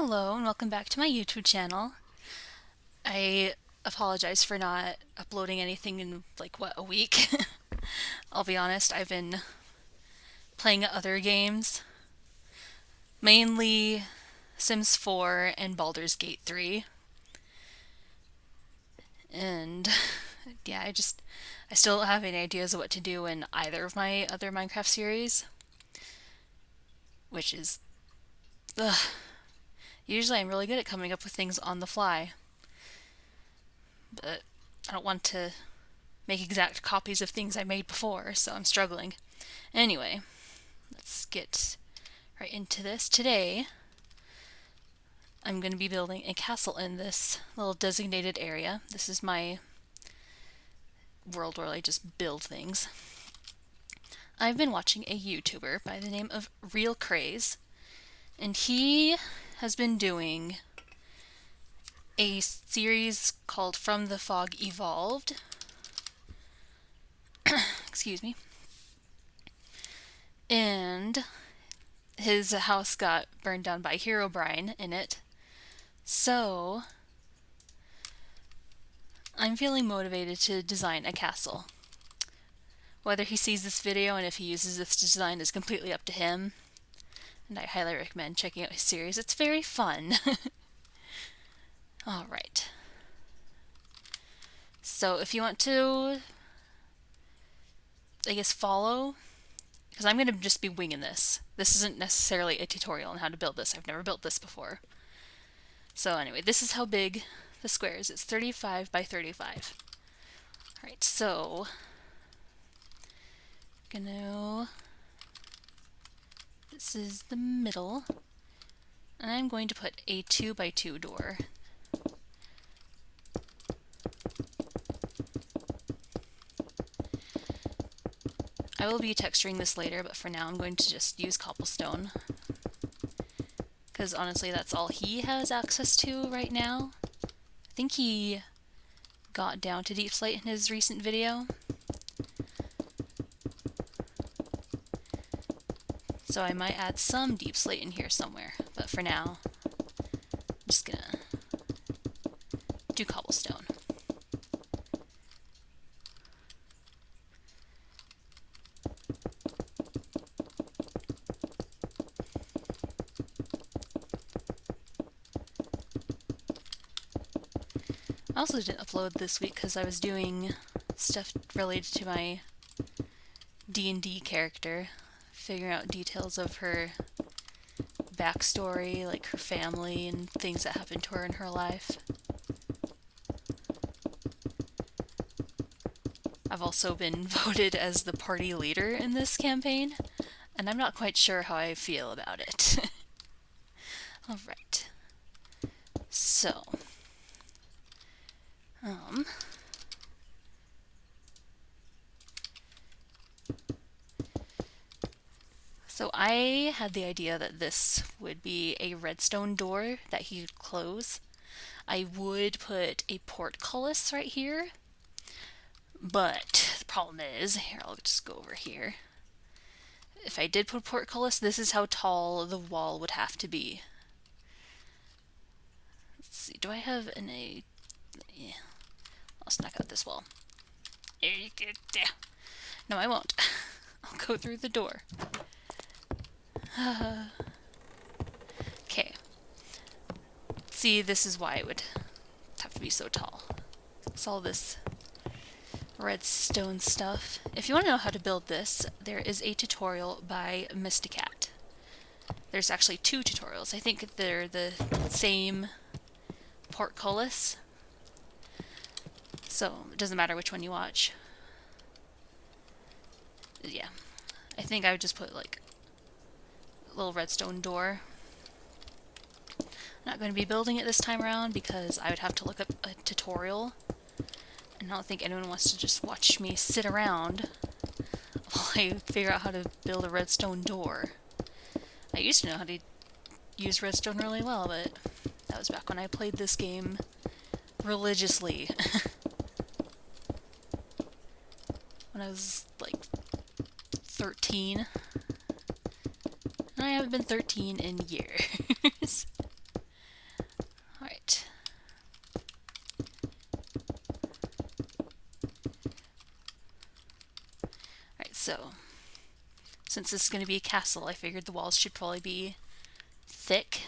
Hello and welcome back to my YouTube channel. I apologize for not uploading anything in a week. I'll be honest, I've been playing other games, mainly Sims 4 and Baldur's Gate 3. And yeah, I still don't have any ideas of what to do in either of my other Minecraft series, which is ugh. Usually I'm really good at coming up with things on the fly, but I don't want to make exact copies of things I made before, so I'm struggling. Anyway, let's get right into this. Today, I'm going to be building a castle in this little designated area. This is my world where I just build things. I've been watching a YouTuber by the name of Real Craze, and he has been doing a series called From the Fog Evolved. Excuse me. And his house got burned down by Herobrine in it. So I'm feeling motivated to design a castle. Whether he sees this video and if he uses this design is completely up to him. And I highly recommend checking out his series. It's very fun. Alright. So if you want to, follow, because I'm going to just be winging this. This isn't necessarily a tutorial on how to build this. I've never built this before. So anyway, this is how big the square is. It's 35 by 35. Alright, so this is the middle, and I'm going to put a 2 by 2 door. I will be texturing this later, but for now I'm going to just use cobblestone, because honestly that's all he has access to right now. I think he got down to deep slate in his recent video. So I might add some deep slate in here somewhere, but for now, I'm just gonna do cobblestone. I also didn't upload this week because I was doing stuff related to my D&D character, figuring out details of her backstory, like her family and things that happened to her in her life. I've also been voted as the party leader in this campaign, and I'm not quite sure how I feel about it. Alright. So, So I had the idea that this would be a redstone door that he could close. I would put a portcullis right here, but the problem is, here, I'll just go over here. If I did put a portcullis, this is how tall the wall would have to be. Let's see, do I have yeah. I'll snack out this wall. No, I won't. I'll go through the door. Okay. See, this is why it would have to be so tall. It's all this redstone stuff. If you want to know how to build this, there is a tutorial by Mysticat. There's actually 2 tutorials. I think they're the same portcullis, so it doesn't matter which one you watch. Yeah, I think I would just put like a little redstone door. I'm not going to be building it this time around because I would have to look up a tutorial, and I don't think anyone wants to just watch me sit around while I figure out how to build a redstone door. I used to know how to use redstone really well, but that was back when I played this game religiously. When I was like 13. And I haven't been 13 in years. So, since this is going to be a castle, I figured the walls should probably be thick.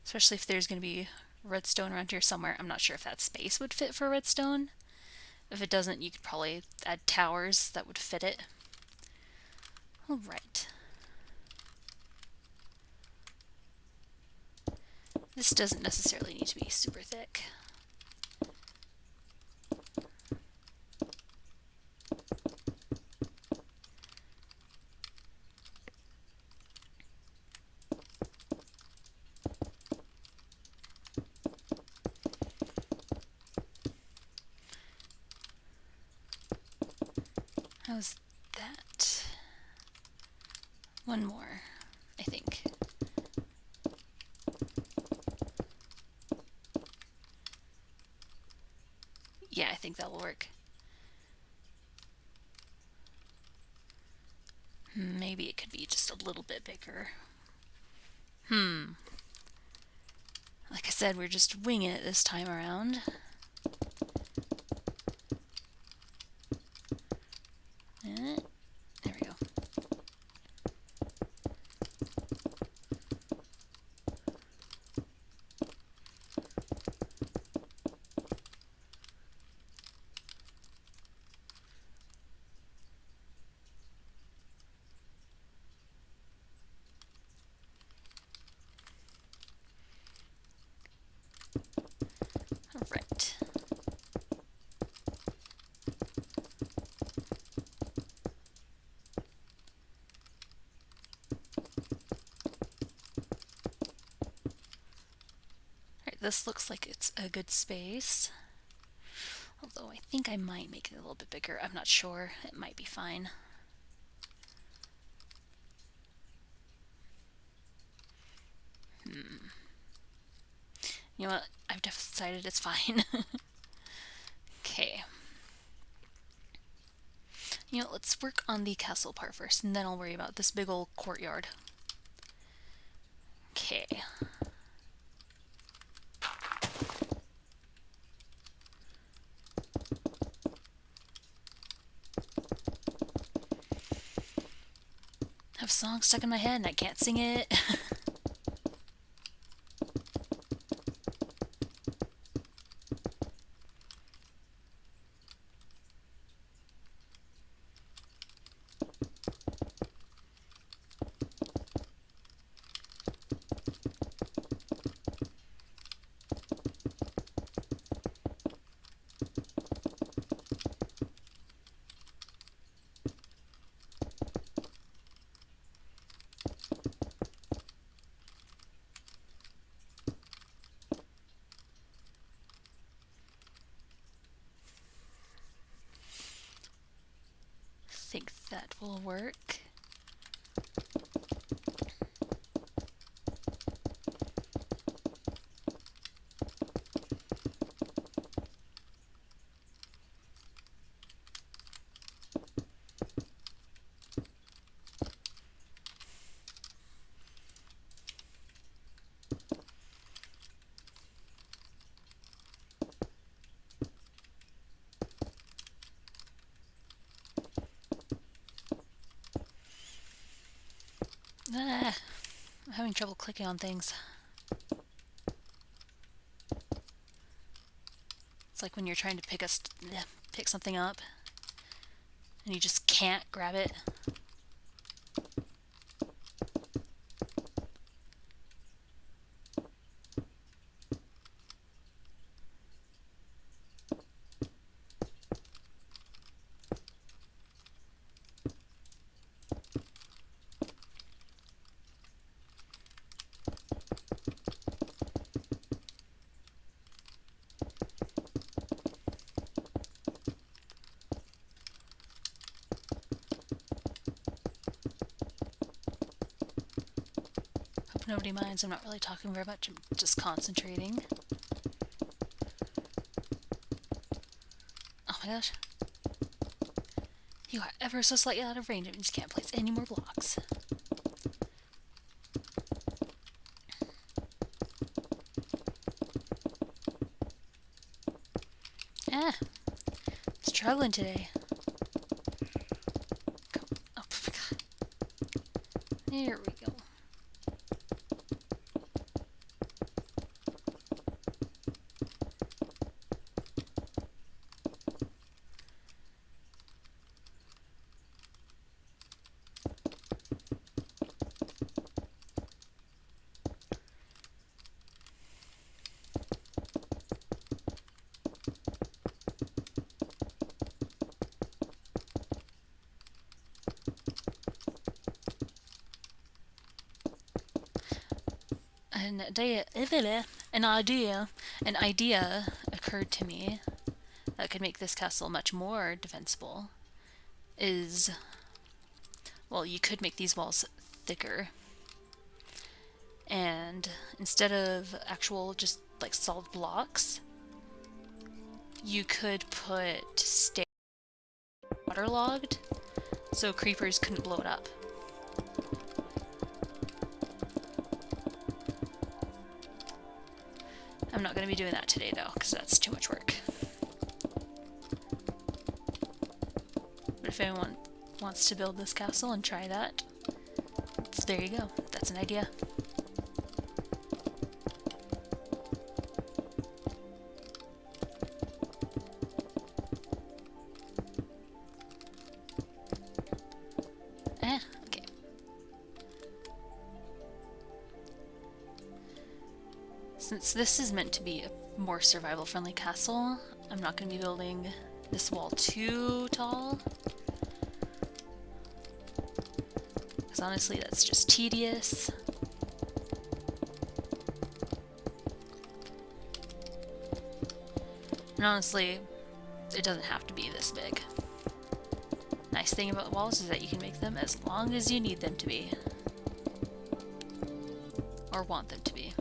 Especially if there's going to be redstone around here somewhere. I'm not sure if that space would fit for redstone. If it doesn't, you could probably add towers that would fit it. Alright. This doesn't necessarily need to be super thick. How's that? One more, I think. Yeah, I think that will work. Maybe it could be just a little bit bigger. Like I said, we're just winging it this time around. There we go. Alright. Alright, this looks like it's a good space. Although I think I might make it a little bit bigger. I'm not sure. It might be fine. You know what? I've decided it's fine. Okay. You know, let's work on the castle part first, and then I'll worry about this big old courtyard. Okay. I have a song stuck in my head and I can't sing it. I think that will work. I'm having trouble clicking on things. It's like when you're trying to pick something up and you just can't grab it. Hope nobody minds. I'm not really talking very much. I'm just concentrating. Oh my gosh. You are ever so slightly out of range. It means you can't place any more blocks. Ah. struggling today. Come on. Oh, God. There we go. An idea occurred to me that could make this castle much more defensible. Well, you could make these walls thicker, and instead of actual just like solid blocks, you could put stairs waterlogged so creepers couldn't blow it up. I'm not going to be doing that today though, because that's too much work. But if anyone wants to build this castle and try that, there you go. That's an idea. Okay. Since this is meant to be a more survival-friendly castle, I'm not going to be building this wall too tall. Because honestly, that's just tedious. And honestly, it doesn't have to be this big. Nice thing about walls is that you can make them as long as you need them to be. Or want them to be.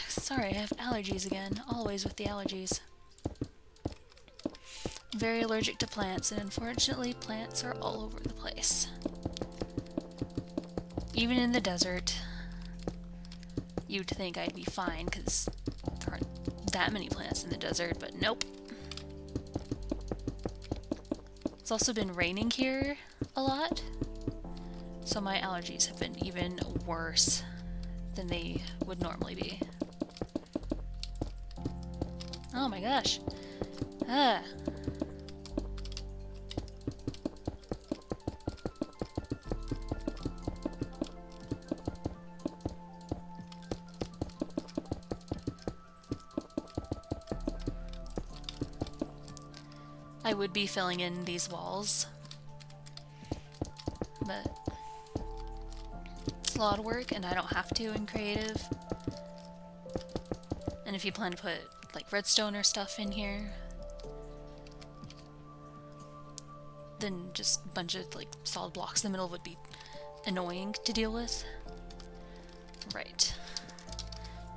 Sorry, I have allergies again. Always with the allergies. I'm very allergic to plants, and unfortunately plants are all over the place. Even in the desert, you'd think I'd be fine, because there aren't that many plants in the desert, but nope. It's also been raining here a lot, so my allergies have been even worse than they would normally be. Oh my gosh. Ah. I would be filling in these walls, but it's a lot of work and I don't have to in creative. And if you plan to put like redstone or stuff in here, then just a bunch of like solid blocks in the middle would be annoying to deal with. Right.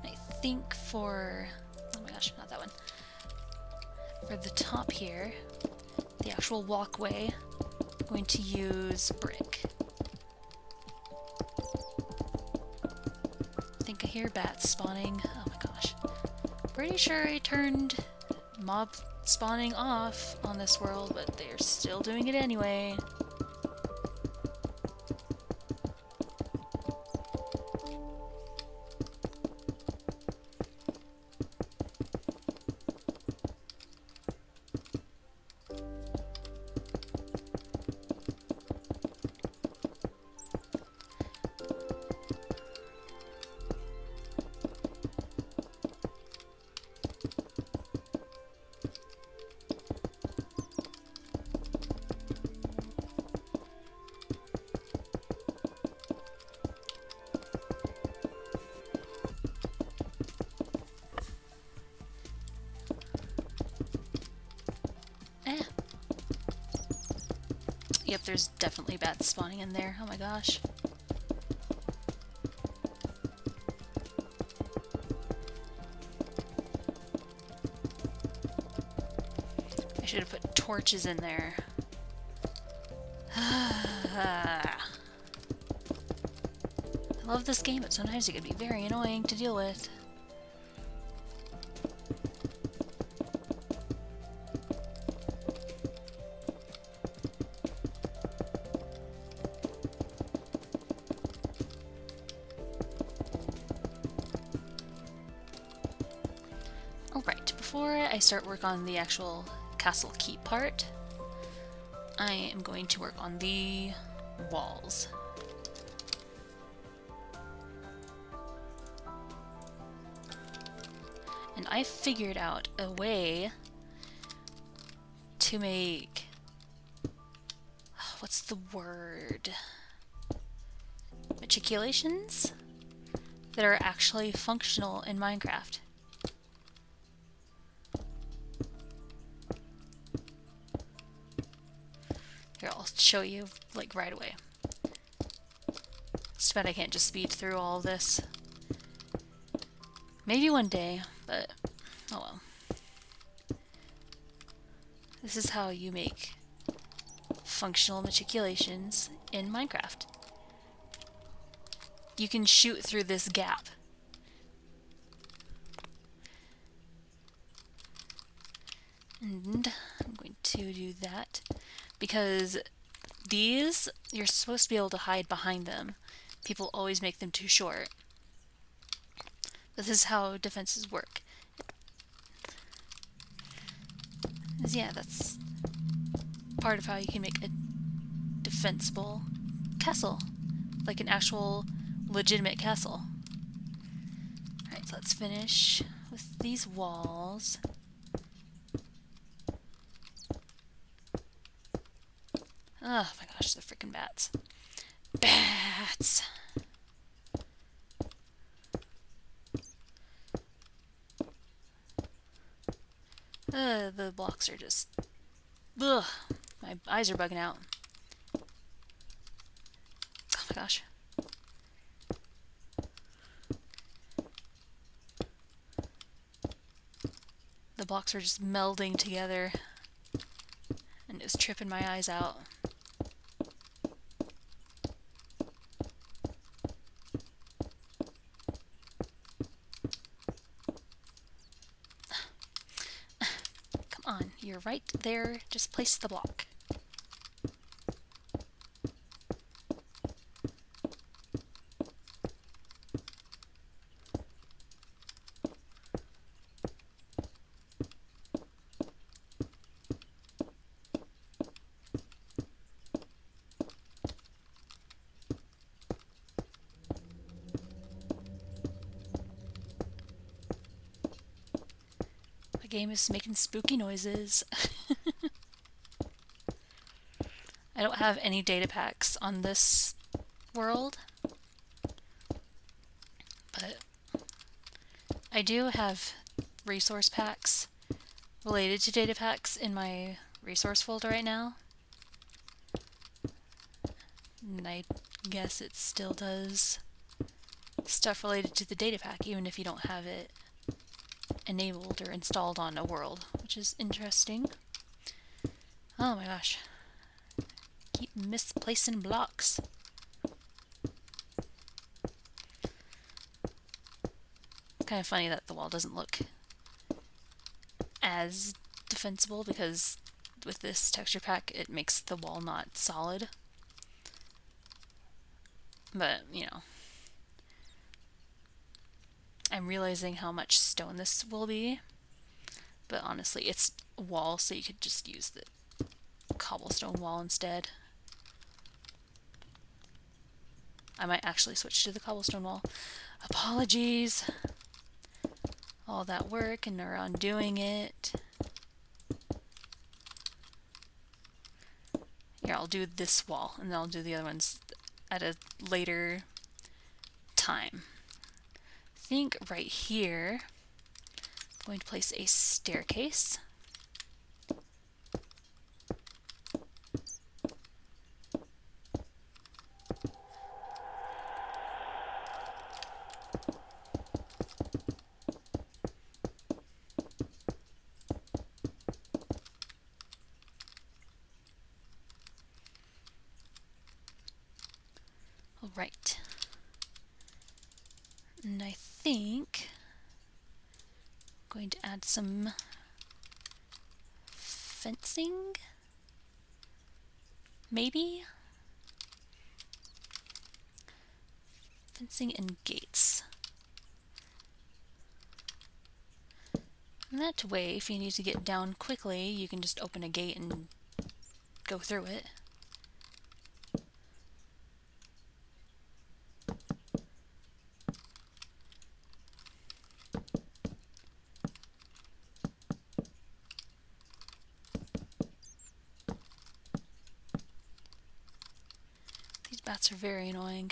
I think for, oh my gosh, not that one. For the top here, the actual walkway, I'm going to use brick. I think I hear bats spawning. Oh my gosh. Pretty sure I turned mob spawning off on this world, but they're still doing it anyway. Yep, there's definitely bats spawning in there. Oh my gosh. I should have put torches in there. I love this game, but sometimes it can be very annoying to deal with. before I start work on the actual castle keep part, I am going to work on the walls. And I figured out a way to make... what's the word? Matriculations that are actually functional in Minecraft. Here, I'll show you, like, right away. It's too bad I can't just speed through all this. Maybe one day, but oh well. This is how you make functional matriculations in Minecraft. You can shoot through this gap. And I'm going to do that because these, you're supposed to be able to hide behind them. People always make them too short. This is how defenses work. Yeah, that's part of how you can make a defensible castle. Like an actual legitimate castle. Alright, so let's finish with these walls. Oh my gosh, the freaking bats. Bats! The blocks are just... ugh! My eyes are bugging out. Oh my gosh. The blocks are just melding together. And it's tripping my eyes out. Come on, you're right there. Just place the block. Game is making spooky noises. I don't have any data packs on this world, but I do have resource packs related to data packs in my resource folder right now. And I guess it still does stuff related to the data pack, even if you don't have it enabled or installed on a world, which is interesting. Oh my gosh. Keep misplacing blocks. Kind of funny that the wall doesn't look as defensible because with this texture pack it makes the wall not solid. But, you know, I'm realizing how much stone this will be, but honestly it's a wall, so you could just use the cobblestone wall instead. I might actually switch to the cobblestone wall. Apologies. All that work and around doing it. Here, I'll do this wall and then I'll do the other ones at a later time. I think right here I'm going to place a staircase. Alright. And I think I'm going to add some fencing? Maybe? Fencing and gates. And that way, if you need to get down quickly, you can just open a gate and go through it. These bats are very annoying.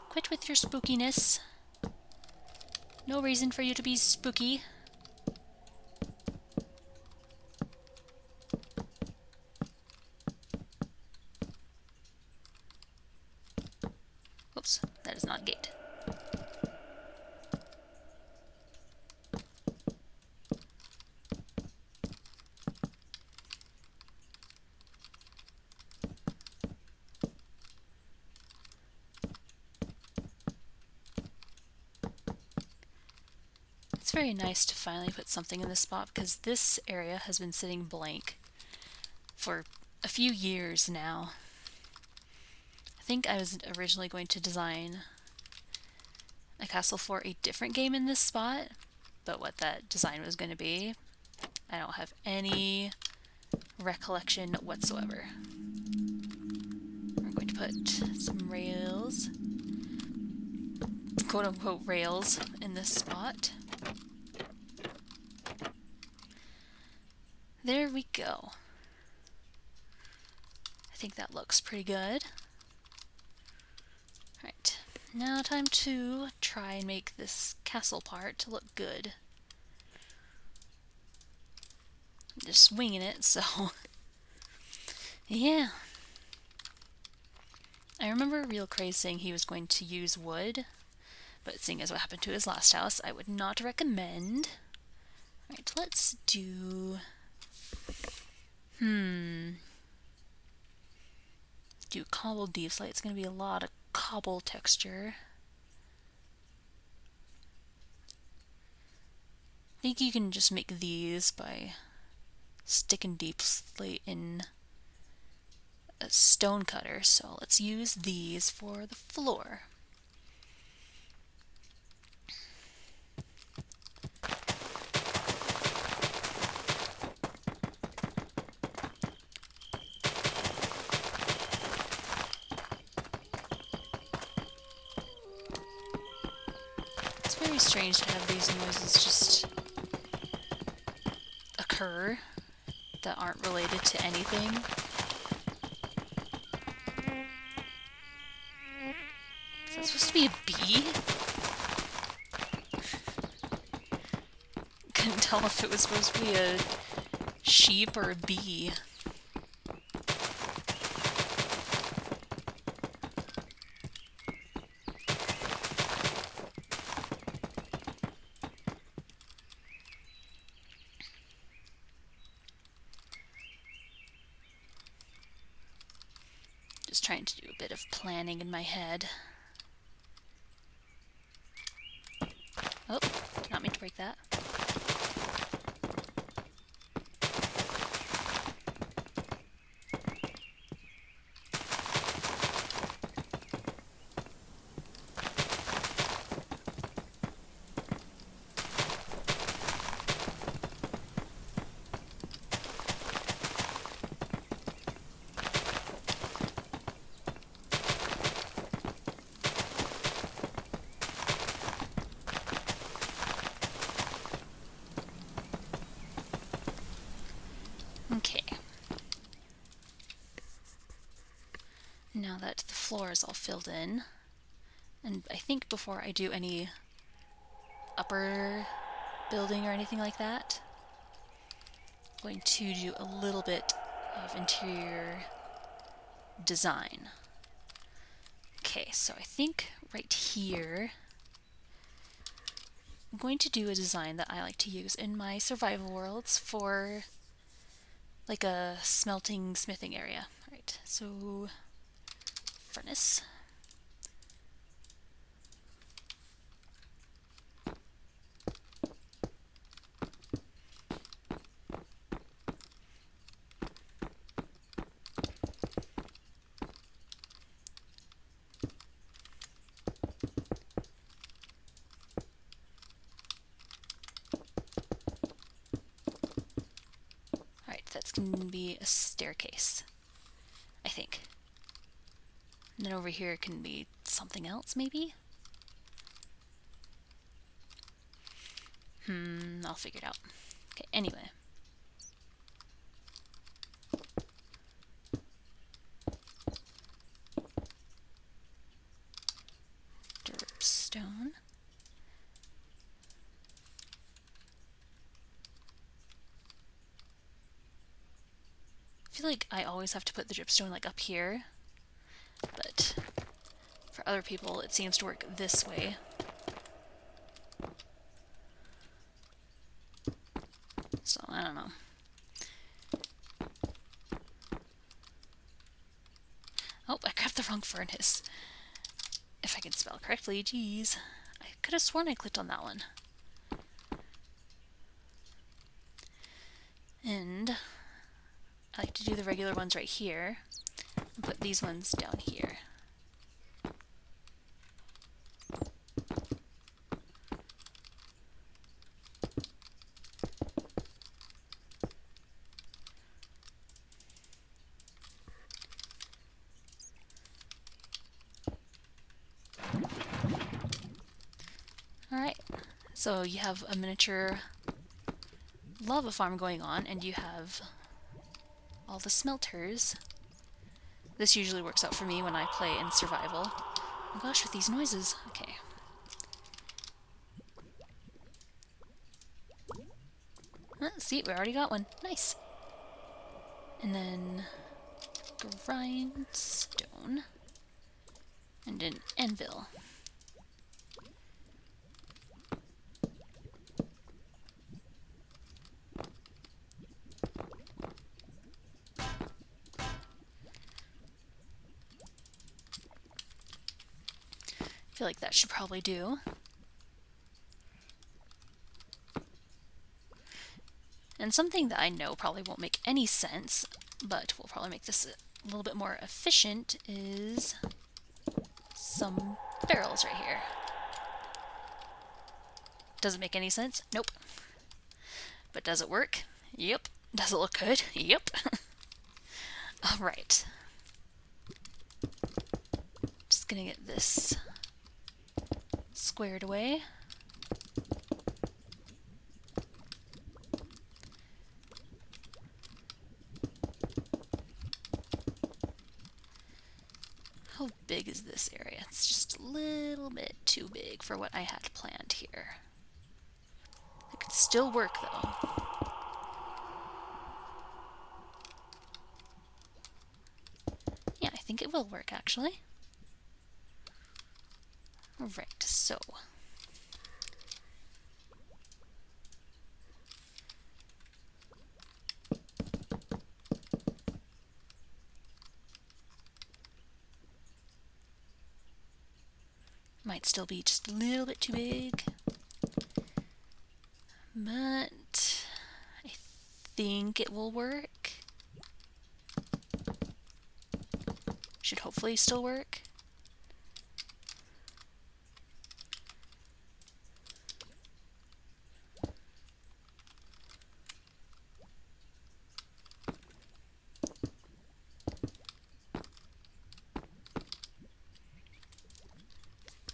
Quit with your spookiness. No reason for you to be spooky. Oops, that is not a gate. It's very nice to finally put something in this spot because this area has been sitting blank for a few years now. I think I was originally going to design a castle for a different game in this spot, but what that design was going to be, I don't have any recollection whatsoever. We're going to put some rails, quote-unquote rails, in this spot. There we go. I think that looks pretty good. Alright, now time to try and make this castle part to look good. I'm just winging it, so yeah. I remember Real Craze saying he was going to use wood, but seeing as what happened to his last house, I would not recommend. Alright, let's do... do cobble deep slate. It's going to be a lot of cobble texture. I think you can just make these by sticking deep slate in a stone cutter, so let's use these for the floor. It's very strange to have these noises just occur that aren't related to anything. Is that supposed to be a bee? Couldn't tell if it was supposed to be a sheep or a bee. Just trying to do a bit of planning in my head. Oh, did not mean to break that. Okay. Now that the floor is all filled in, and I think before I do any upper building or anything like that, I'm going to do a little bit of interior design. Okay, so I think right here I'm going to do a design that I like to use in my survival worlds for like a smelting smithing area. Right, so furnace. can be a staircase, I think. And then over here can be something else, maybe? I'll figure it out. Okay, anyway. Dirt stone. I feel like I always have to put the dripstone like up here, but for other people it seems to work this way. So, I don't know. Oh, I grabbed the wrong furnace. If I can spell correctly, geez. I could have sworn I clicked on that one. And I like to do the regular ones right here, and put these ones down here. Alright, so you have a miniature lava farm going on, and you have all the smelters. This usually works out for me when I play in survival. Oh my gosh, with these noises. Okay. See, we already got one. Nice. And then grindstone and an anvil. I feel like that should probably do. And something that I know probably won't make any sense, but will probably make this a little bit more efficient, is some barrels right here. Does it make any sense? Nope. But does it work? Yep. Does it look good? Yep. Alright. Just gonna get this squared away. How big is this area? It's just a little bit too big for what I had planned here. It could still work though. Yeah, I think it will work actually. Alright, so might still be just a little bit too big, but I think it will work. Should hopefully still work.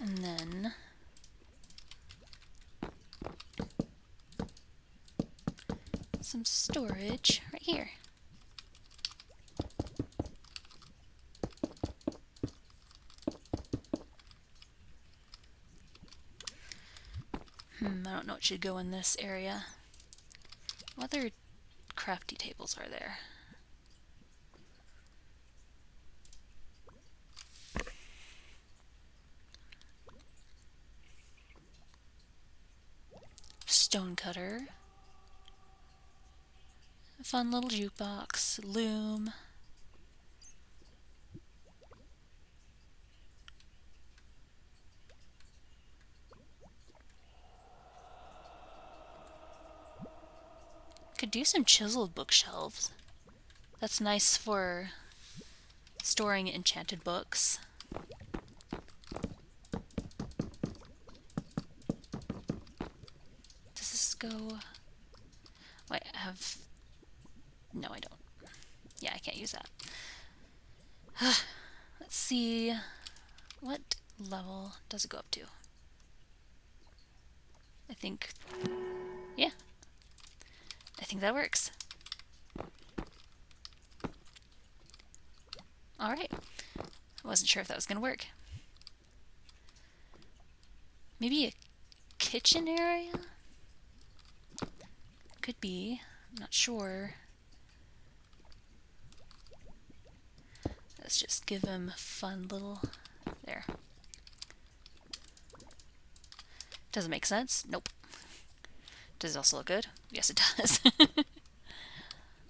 And then some storage right here. I don't know what should go in this area. What other crafty tables are there? Stonecutter. A fun little jukebox. Loom. Could do some chiseled bookshelves. That's nice for storing enchanted books. Does this go... Wait, I have No, I don't. Yeah, I can't use that. Let's see. What level does it go up to? I think... Yeah. I think that works. Alright. I wasn't sure if that was going to work. Maybe a kitchen area? Could be. I'm not sure. Let's just give him a fun little... There. Does it make sense? Nope. Does it also look good? Yes, it does.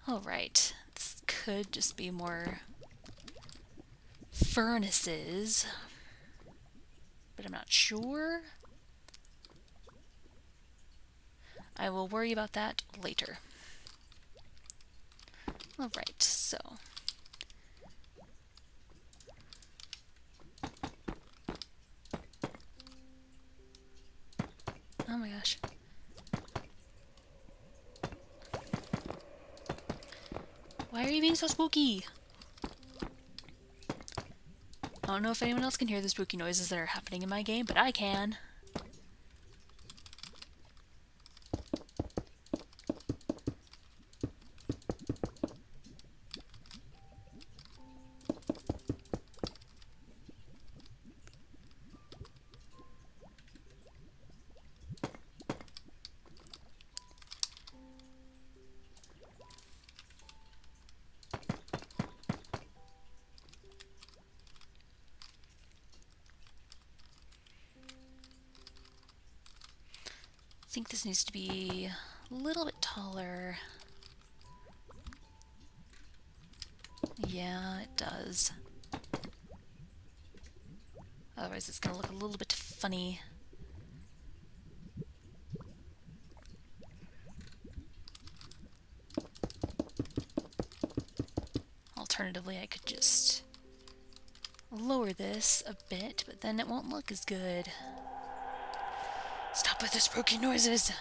Alright. This could just be more furnaces. But I'm not sure. I will worry about that later. Alright, so... Oh my gosh. Why are you being so spooky? I don't know if anyone else can hear the spooky noises that are happening in my game, but I can. I think this needs to be a little bit taller. Yeah, it does. Otherwise it's gonna look a little bit funny. Alternatively, I could just lower this a bit, but then it won't look as good. Stop with the spooky noises!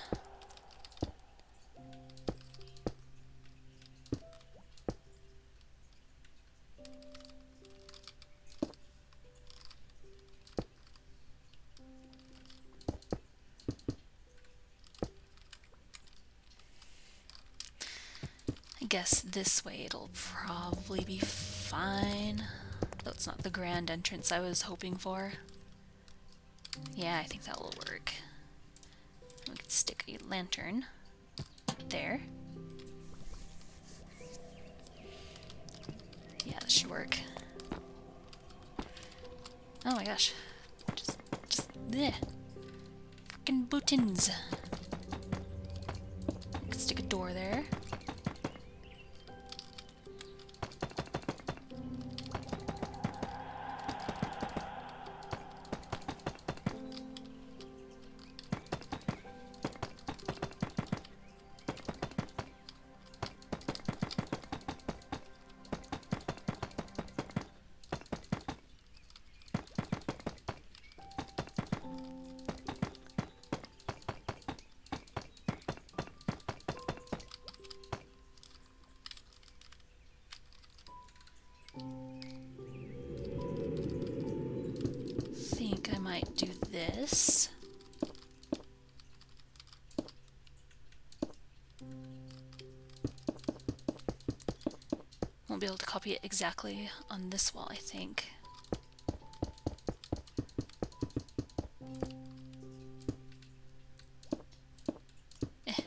I guess this way it'll probably be fine. Though it's not the grand entrance I was hoping for. Yeah, I think that will work. We could stick a lantern there. Yeah, that should work. Oh my gosh. Just bleh. Frickin' buttons. We could stick a door there. Think I might do this. Won't be able to copy it exactly on this wall, I think. If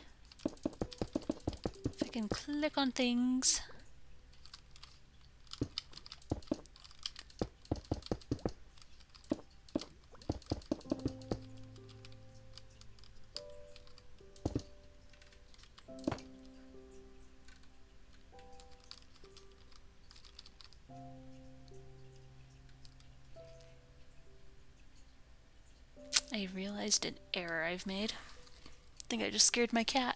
I can click on things. I realized an error I've made. I think I just scared my cat.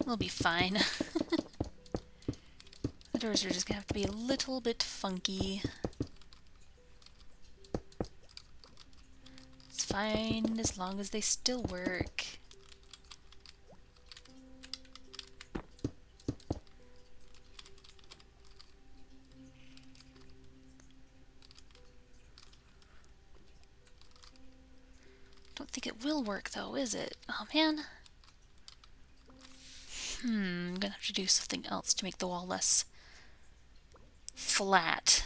We'll be fine. The doors are just gonna have to be a little bit funky. fine as long as they still work. Don't think it will work though, is it? Oh man. I'm gonna have to do something else to make the wall less flat.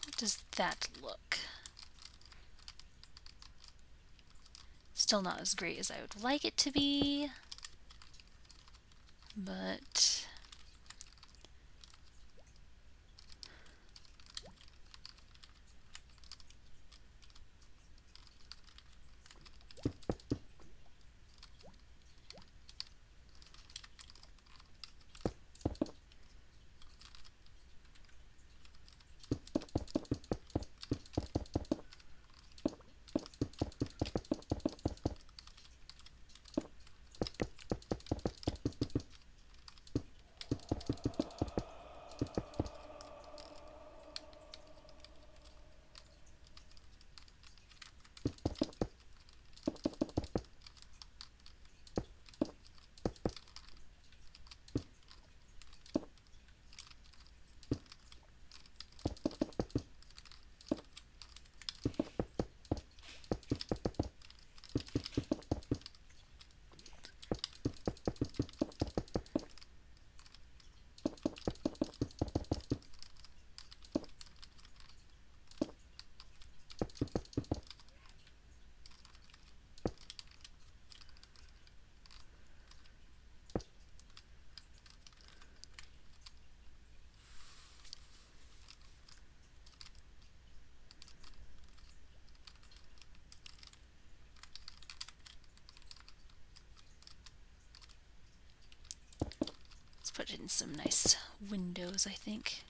How does that look? Still not as great as I would like it to be, but let's put in some nice windows, I think.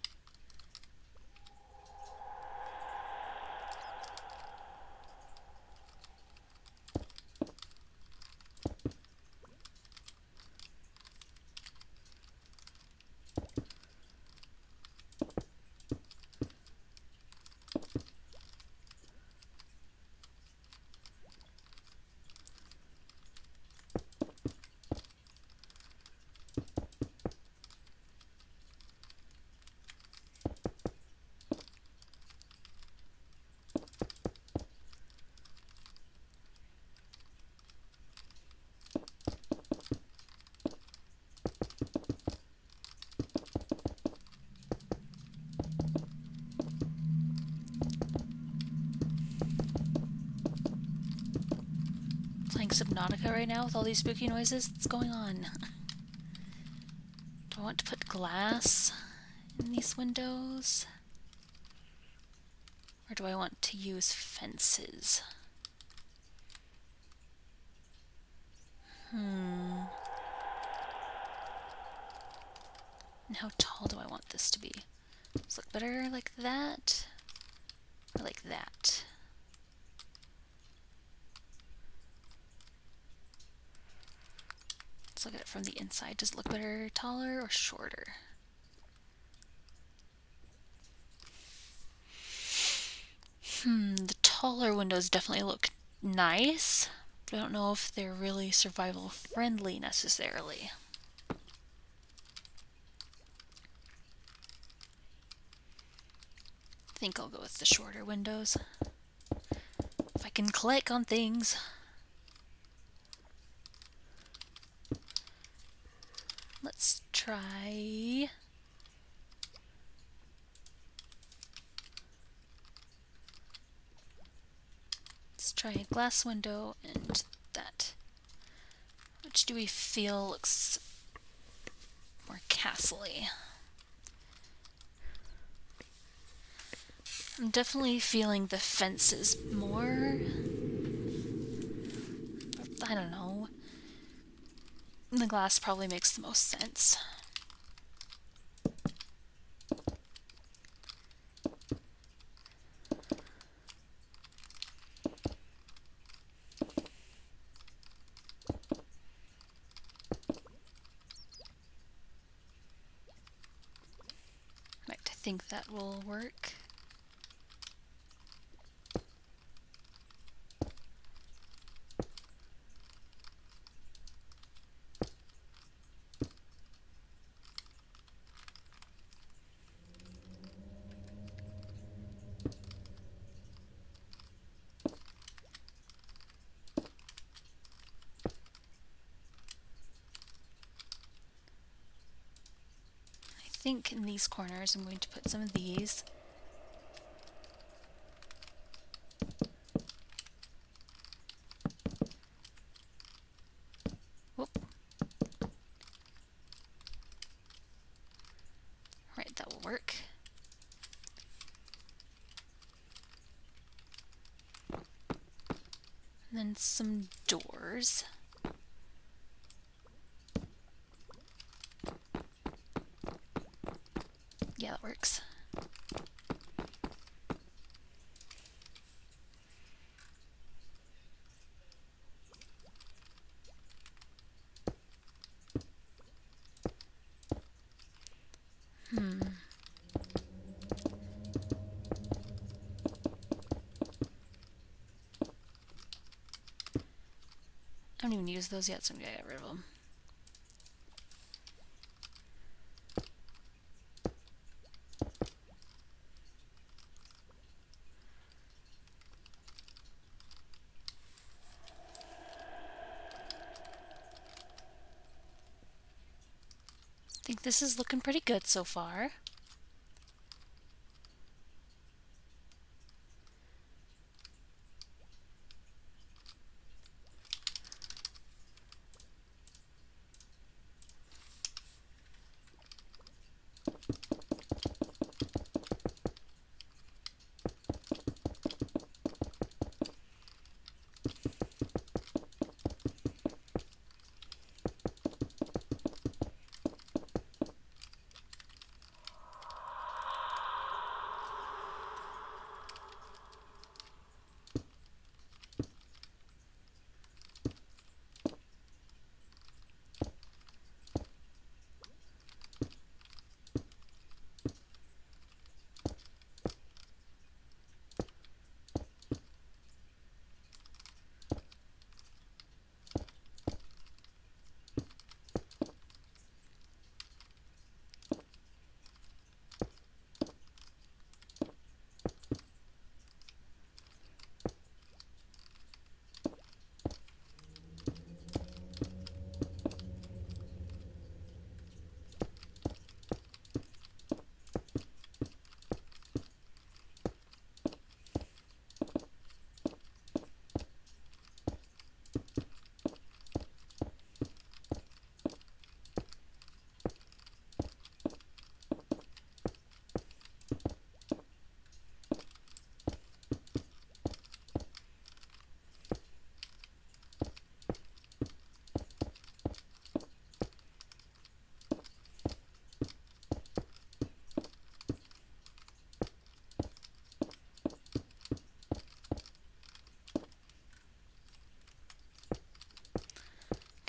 Playing Subnautica right now with all these spooky noises. What's going on? Do I want to put glass in these windows? Or do I want to use fences? And how tall do I want this to be? Does it look better like that? Or like that? Let's look at it from the inside. Does it look better taller or shorter? The taller windows definitely look nice, but I don't know if they're really survival friendly necessarily. I think I'll go with the shorter windows. If I can click on things. Let's try try a glass window and that. Which do we feel looks more castle-y? I'm definitely feeling the fences more. I don't know. The glass probably makes the most sense. Right, I think that will work. I think in these corners I'm going to put some of these. Whoop. Right, that will work. And then some doors. Yeah, that works. I haven't even used those yet, so I'm gonna get rid of them. I think this is looking pretty good so far.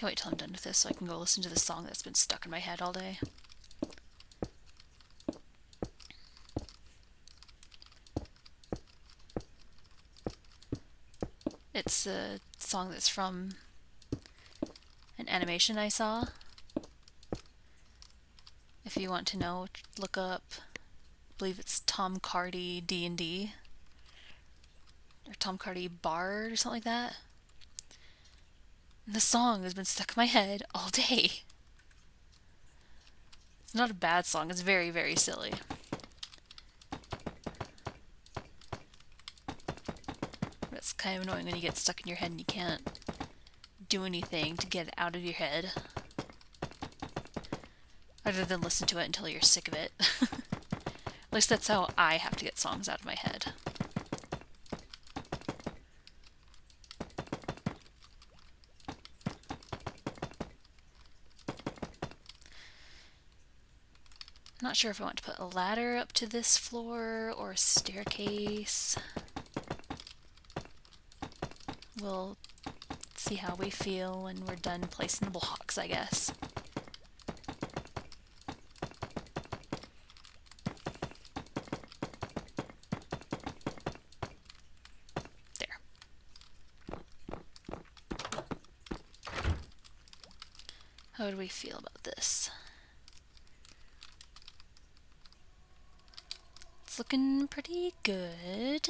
Can't wait till I'm done with this so I can go listen to the song that's been stuck in my head all day. It's a song that's from an animation I saw. If you want to know, look up, I believe it's Tom Cardy D&D, or Tom Cardy Bard or something like that. And the song has been stuck in my head all day. It's not a bad song, it's very, very silly. Let's kind of annoying when you get stuck in your head and you can't do anything to get it out of your head. Other than listen to it until you're sick of it. At least that's how I have to get songs out of my head. Not sure if I want to put a ladder up to this floor or a staircase. We'll see how we feel when we're done placing the blocks, I guess. There. How do we feel about this? It's looking pretty good.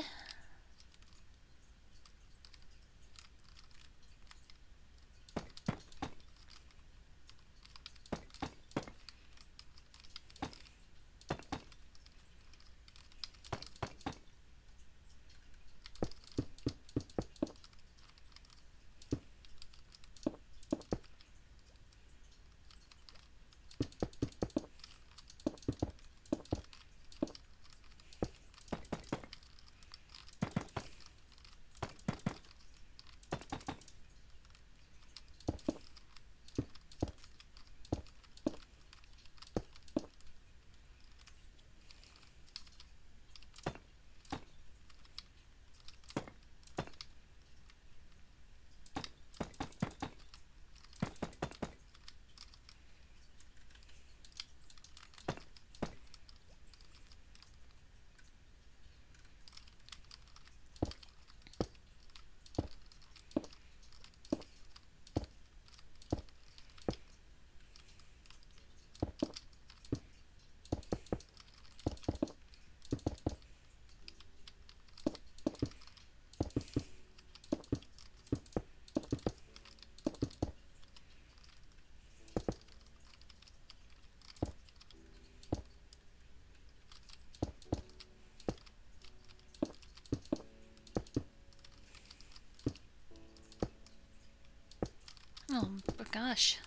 Oh gosh.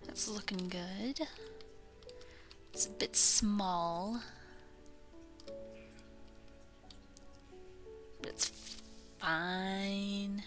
That's looking good. It's a bit small. But it's fine.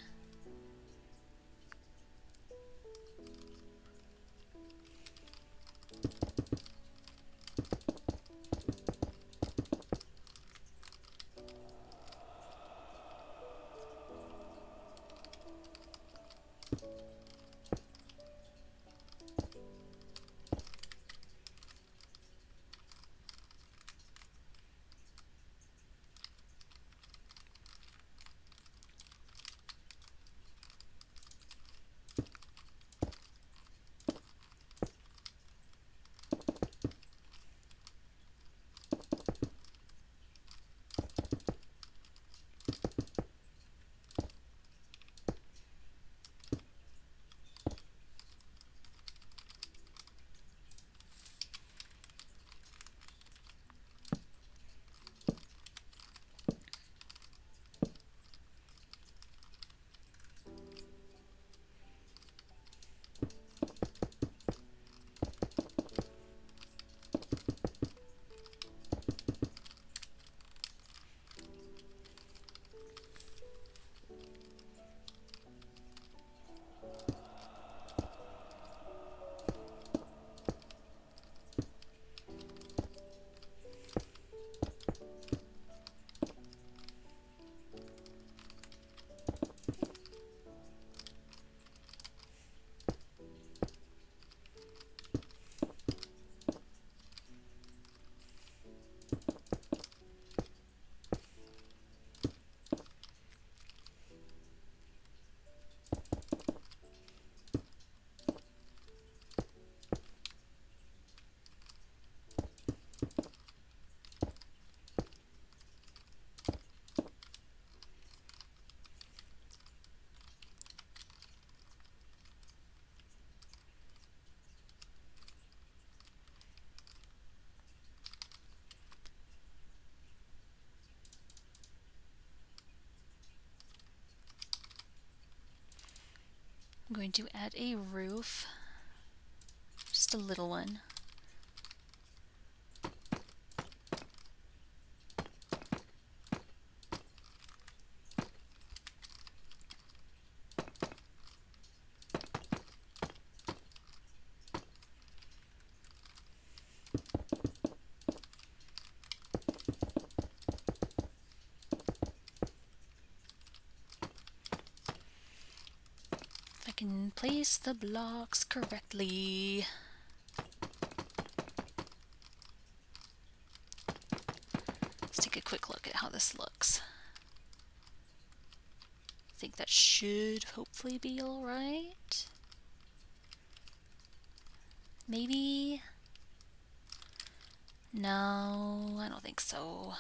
I'm going to add a roof, just a little one. If I can place the blocks correctly. Let's take a quick look at how this looks. I think that should hopefully be alright. Maybe? No, I don't think so.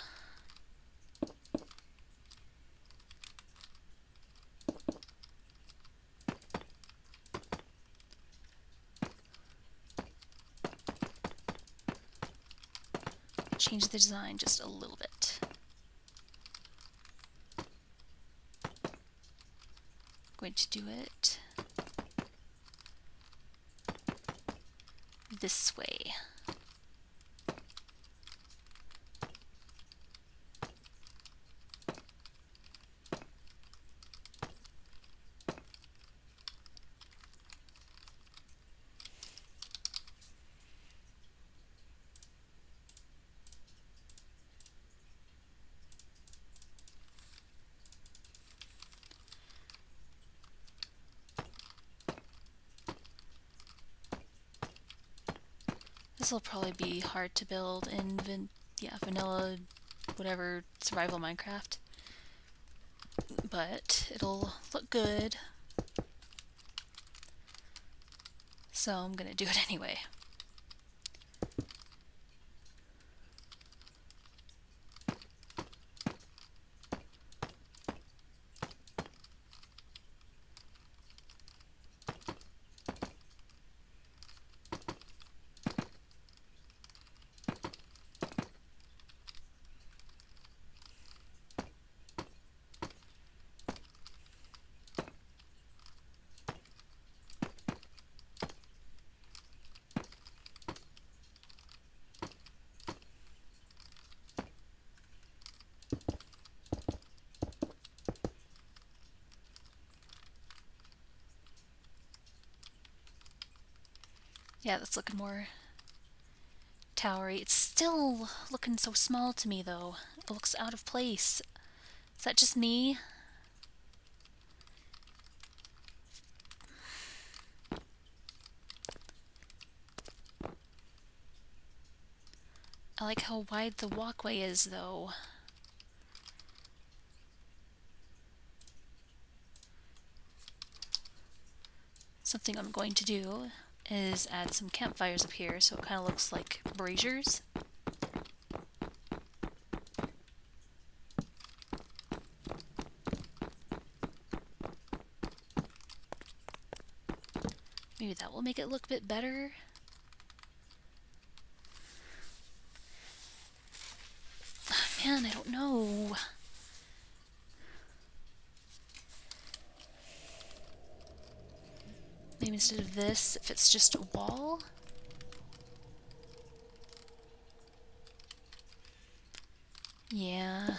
Change the design just a little bit. Going to do it this way. This will probably be hard to build in vanilla, whatever, survival Minecraft. But it'll look good. So I'm gonna do it anyway. Yeah, that's looking more towery. It's still looking so small to me, though. It looks out of place. Is that just me? I like how wide the walkway is, though. Something I'm going to do is add some campfires up here so it kind of looks like braziers. Maybe that will make it look a bit better. Oh, man, I don't know. Maybe instead of this, if it's just a wall. Yeah.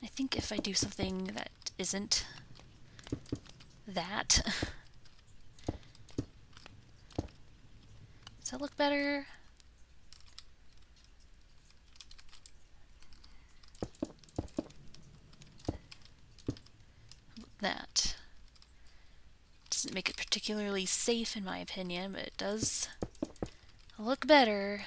I think if I do something that isn't that. Does that look better? That doesn't make it particularly safe in my opinion, but it does look better.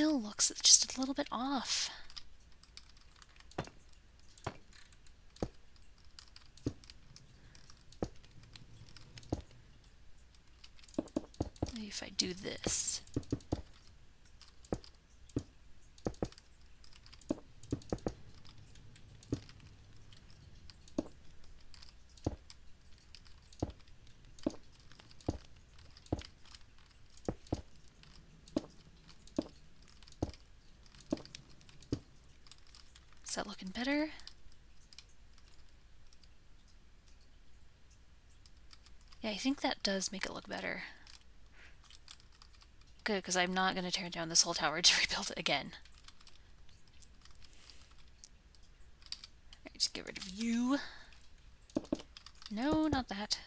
still looks just a little bit off. Maybe if I do this. Is that looking better? Yeah, I think that does make it look better. Good, because I'm not going to tear down this whole tower to rebuild it again. Alright, just get rid of you. No, not that.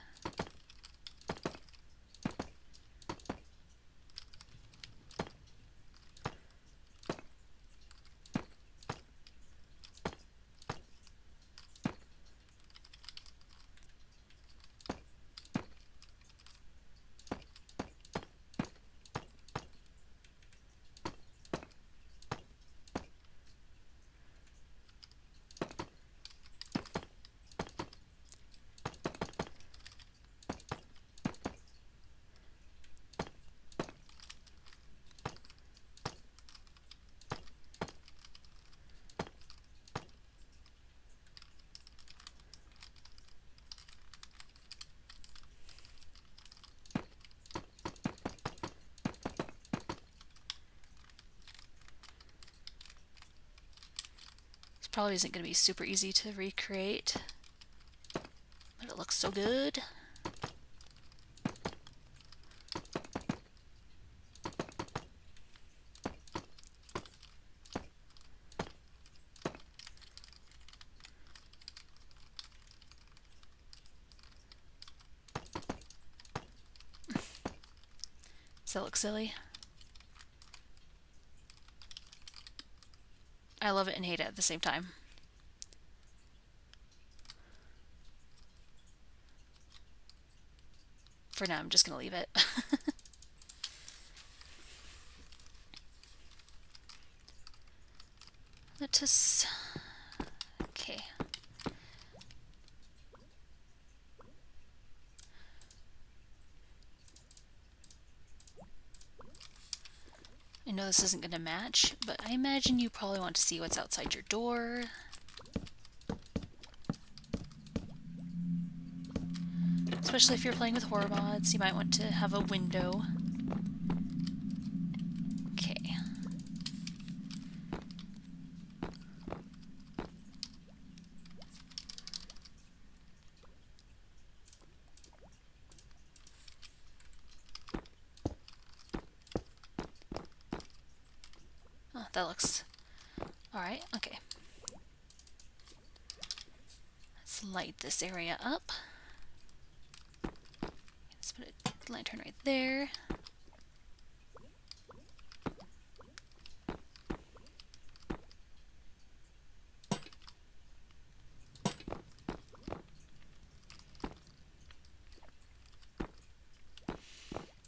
Probably isn't going to be super easy to recreate, but it looks so good. Does that look silly? I love it and hate it at the same time. For now, I'm just going to leave it. Let us... Okay. I know this isn't going to match, but I imagine you probably want to see what's outside your door. Especially if you're playing with horror mods, you might want to have a window. Okay. Oh, that looks... Alright, okay. Let's light this area up. Let's put a lantern right there.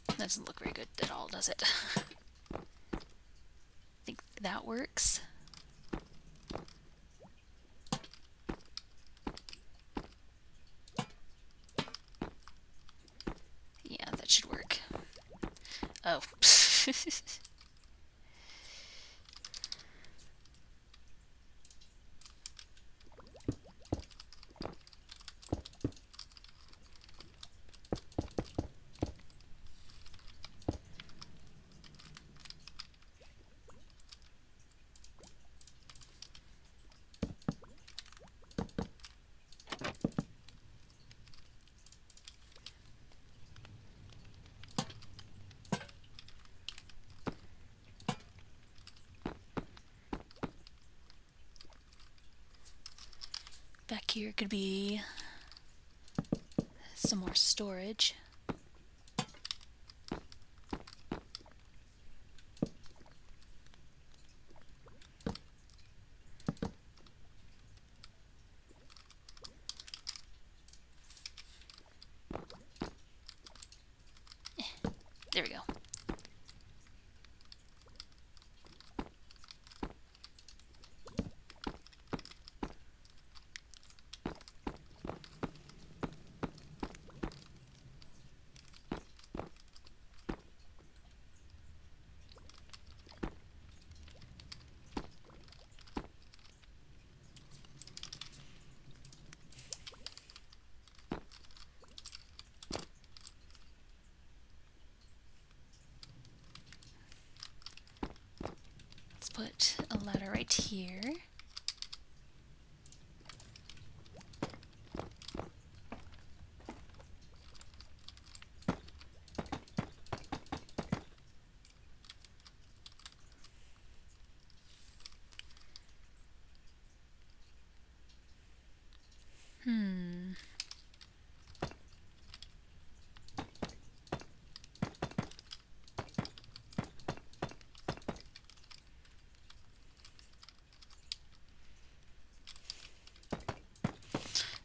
That doesn't look very good at all, does it? I think that works. Yeah, that should work. Oh. Back here could be some more storage. There we go. right here.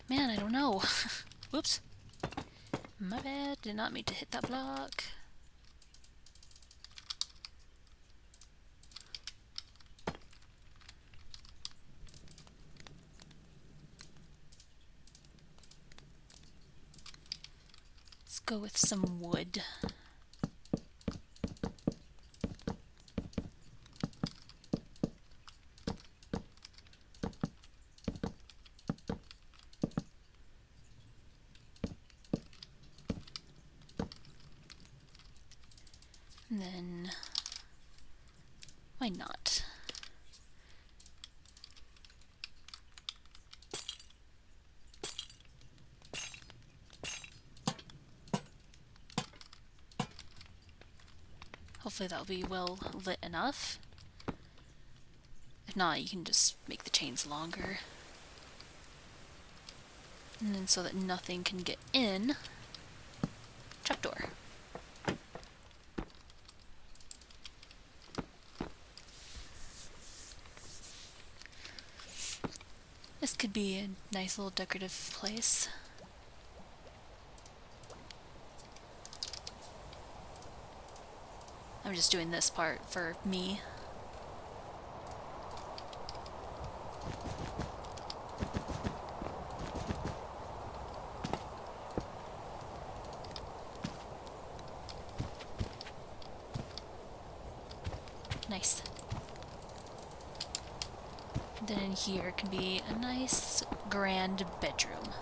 Man, I don't know. Whoops. My bad. Did not mean to hit that block. Let's go with some wood. And then, why not? Hopefully that'll be well lit enough. If not, you can just make the chains longer. And then so that nothing can get in, trapdoor. This could be a nice little decorative place. I'm just doing this part for me. Nice. Then in here can be a nice grand bedroom.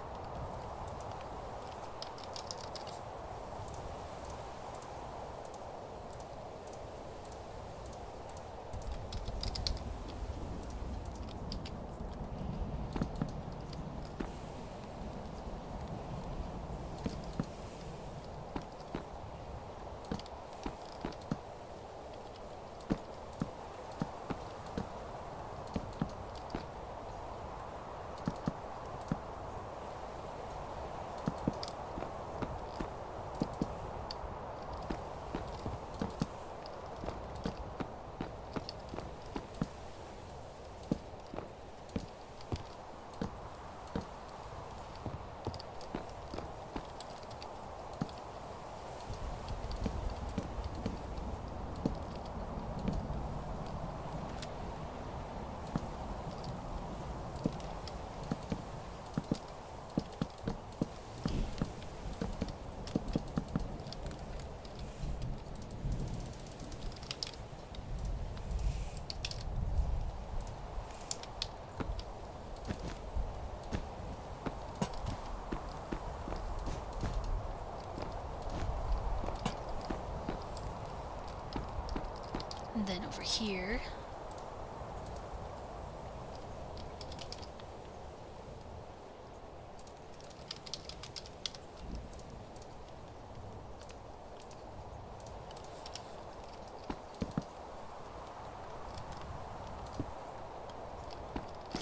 And then over here,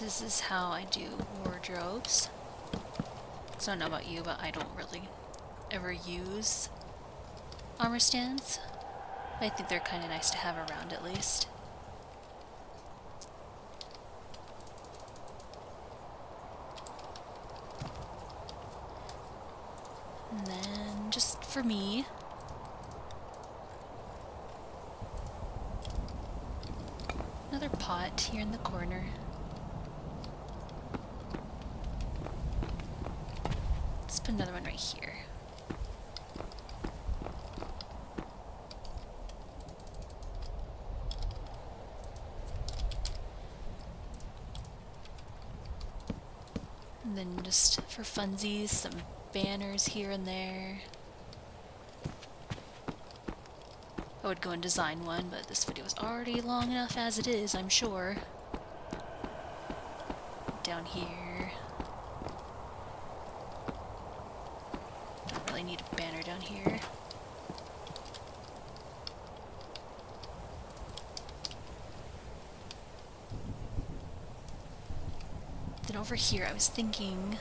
this is how I do wardrobes. So I don't know about you, but I don't really ever use armor stands. I think they're kind of nice to have around at least. And then, just for me, another pot here in the corner. Let's put another one right here. And then just for funsies, some banners here and there. I would go and design one, but this video is already long enough as it is, I'm sure. down here. Don't really need a banner down here. Then over here I was thinking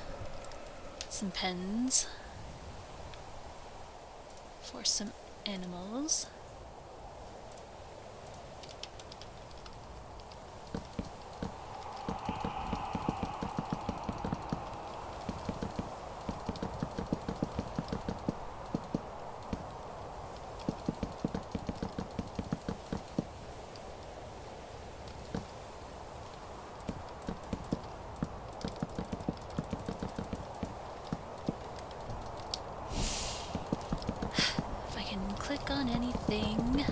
some pens for some animals. Click on anything.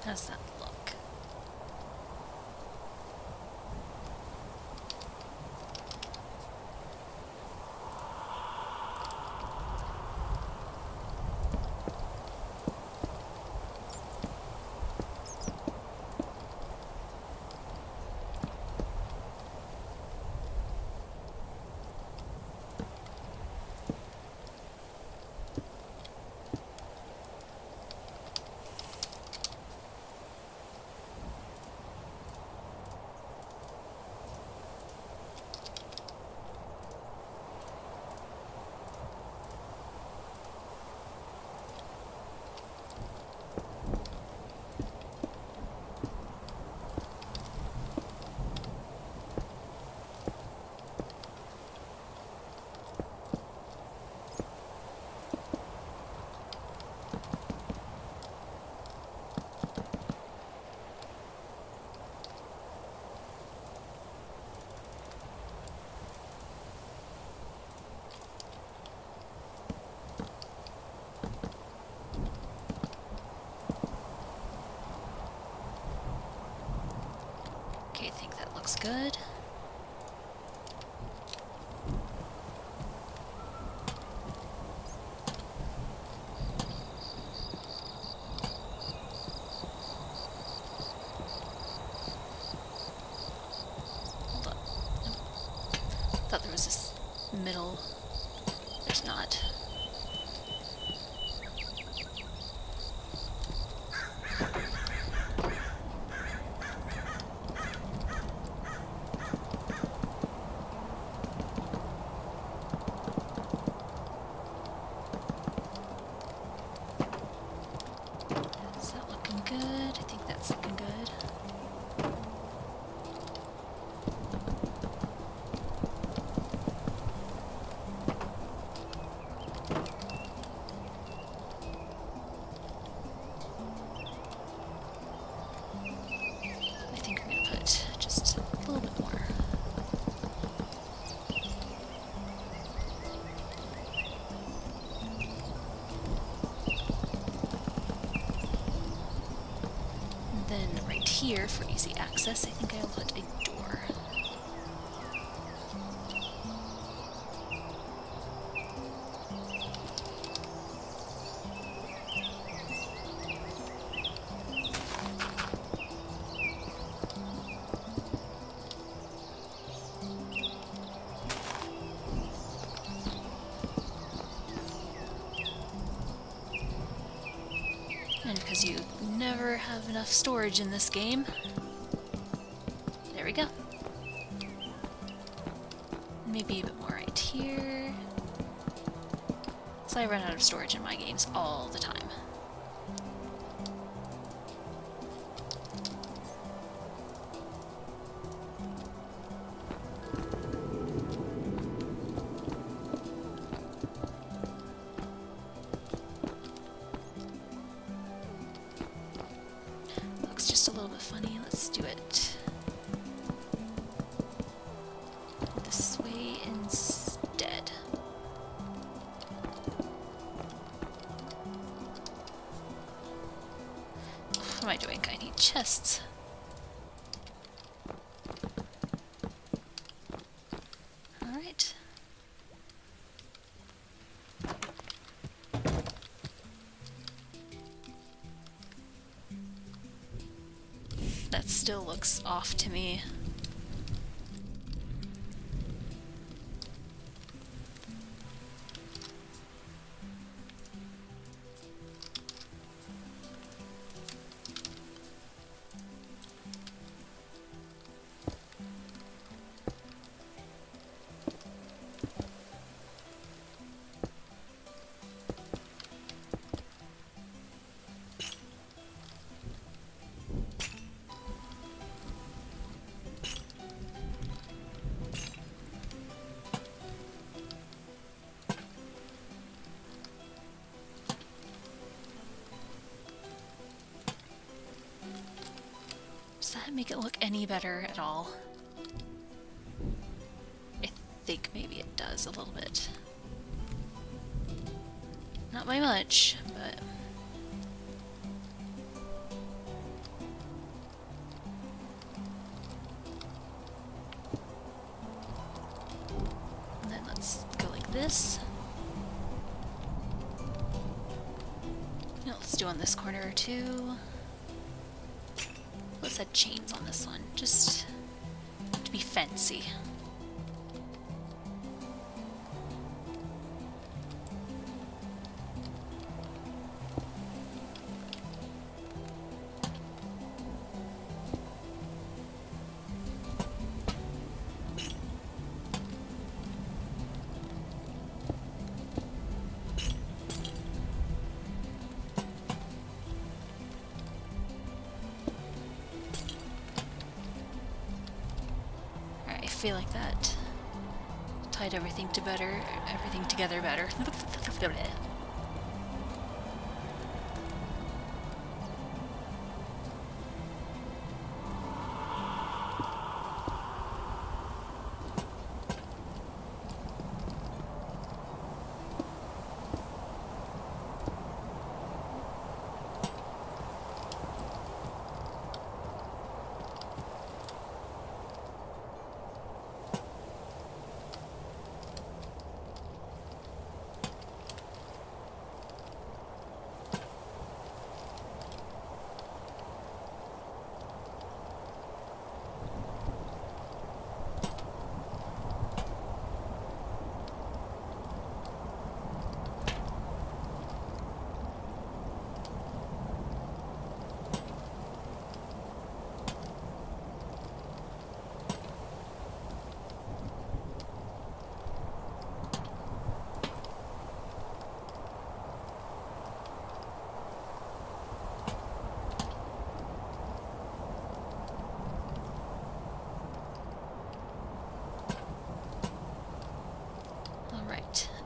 How's that look? Okay, I think that looks good. Hold on. Nope. Thought there was this middle. There's not. Is that looking good? I think that's looking good. I think I'm gonna put just a little bit more. And then right here for easy access, I think I'll put a door. because you never have enough storage in this game. There we go. Maybe a bit more right here. So I run out of storage in my games all the time. Looks just a little bit funny. Let's do it this way instead. What am I doing? I need chests. Alright. That still looks off to me. Does that make it look any better at all? I think maybe it does a little bit. Not by much, but... And then let's go like this. Now let's do on this corner too. Let's add chains on this one, just to be fancy. I feel like that tied everything together better.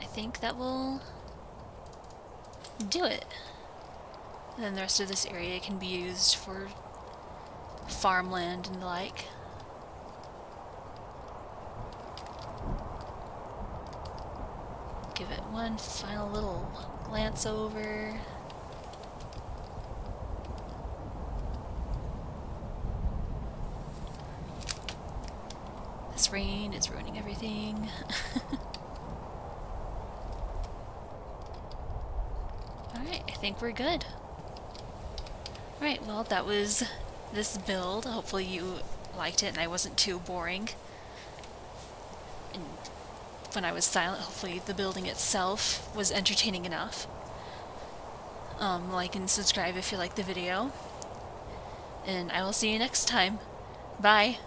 I think that will do it. And then the rest of this area can be used for farmland and the like. Give it one final little glance over. This rain is ruining everything. Alright, I think we're good. Alright, well, that was this build. Hopefully you liked it and I wasn't too boring. And when I was silent, hopefully the building itself was entertaining enough. Like and subscribe if you like the video. And I will see you next time. Bye!